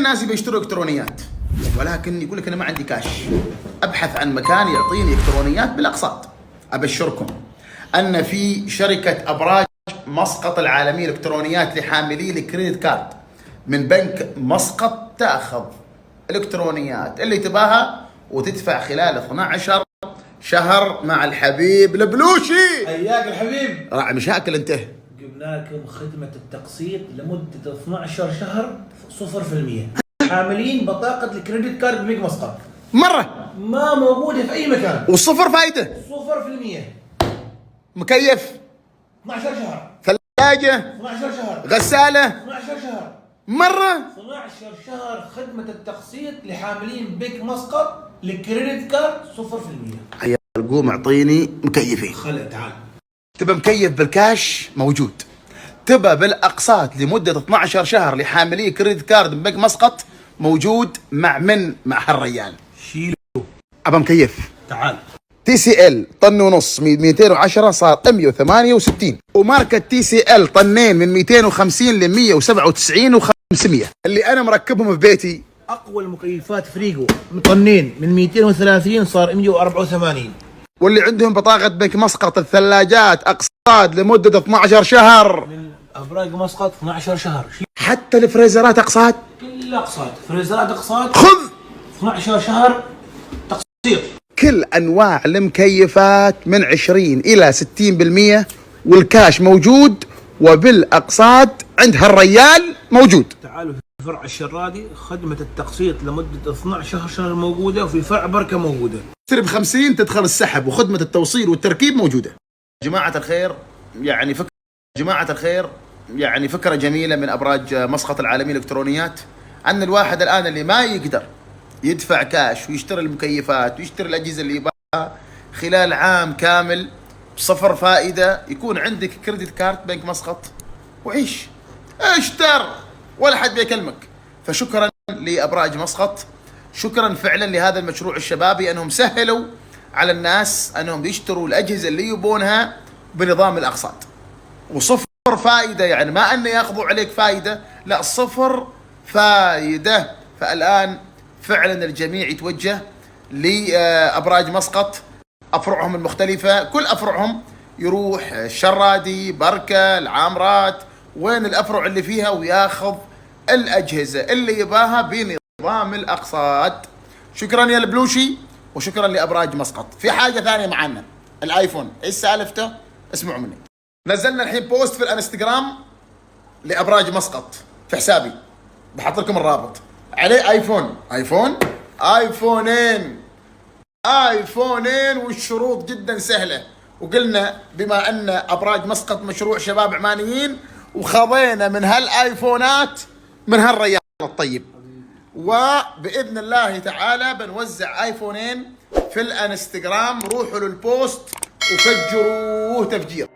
الناس بيشتروا الكترونيات، ولكن يقول لك انا ما عندي كاش، ابحث عن مكان يعطيني الكترونيات بالاقساط. ابشركم ان في شركه ابراج مسقط العالميه الالكترونيات لحاملي الكريدت كارد من بنك مسقط، تاخذ الالكترونيات اللي تباها وتدفع خلال 12 شهر مع الحبيب البلوشي. حياك الحبيب. راعي مشاكل انت. جبنا لكم خدمة التقسيط لمدة 12 شهر 0%. حاملين بطاقة الكريدت كارد بنك مسقط. مرة ما موجودة في أي مكان. وصفر فايدة. 0%. مكيف 12 شهر. ثلاجة 12 شهر. غسالة 12 شهر. مرة 12 شهر خدمة التقسيط لحاملين بنك مسقط للكريدت كارد 0%. عيال قوم اعطيني مكيفين. خلق تعال. تبى مكيف بالكاش موجود، تبى بالاقساط لمده 12 شهر لحاملي كريدت كارد من بنك مسقط موجود مع هالريال. شيله. ابى مكيف تعال. تي سي ال طن ونص 210 صار 168، وماركه تي سي ال طنين من 250 ل 197 و500 اللي انا مركبهم في بيتي. اقوى المكيفات فريجو طنين من 230 صار 184. واللي عندهم بطاقه بنك مسقط الثلاجات اقساط لمده 12 شهر. من ابراج مسقط 12 شهر. حتى الفريزرات اقساط. كل اقساط، فريزرات اقساط. خذ 12 شهر تقسيط. كل انواع المكيفات من 20 الى 60%، والكاش موجود، وبالاقساط عند هالريال موجود. تعالوا في فرع الشرادي خدمة التقسيط لمدة 12 شهر موجودة، وفي فرع بركة موجودة. تشتري ب50 تدخل السحب، وخدمة التوصيل والتركيب موجودة. جماعة الخير يعني فكرة جميلة من أبراج مسقط العالمية الإلكترونيات، أن الواحد الآن اللي ما يقدر يدفع كاش ويشتري المكيفات ويشتري الأجهزة اللي يبغاها خلال عام كامل بصفر فائدة، يكون عندك كريدت كارد بنك مسقط وعيش اشتر ولا حد بيكلمك. فشكرا لأبراج مسقط، شكرا فعلا لهذا المشروع الشبابي، أنهم سهلوا على الناس أنهم يشتروا الأجهزة اللي يبونها بنظام الأقساط وصفر فائدة، يعني ما أن يأخذوا عليك فائدة، لا، صفر فائدة. فالآن فعلا الجميع يتوجه لأبراج مسقط أفرعهم المختلفة، كل أفرعهم يروح الشرادي، بركة، العامرات، وين الأفرع اللي فيها، وياخذ الأجهزة اللي يباها بنظام الأقساط. شكرا يا البلوشي، وشكرا لأبراج مسقط. في حاجة ثانية معنا، الآيفون، إيش سالفته؟ اسمعوا مني. نزلنا الحين بوست في الانستغرام لأبراج مسقط في حسابي، بحط لكم الرابط عليه ايفونين والشروط جدا سهلة. وقلنا بما ان ابراج مسقط مشروع شباب عمانيين، وخضينا من هالايفونات من هالريال الطيب، وباذن الله تعالى بنوزع ايفونين في الانستغرام. روحوا للبوست وفجروه تفجير.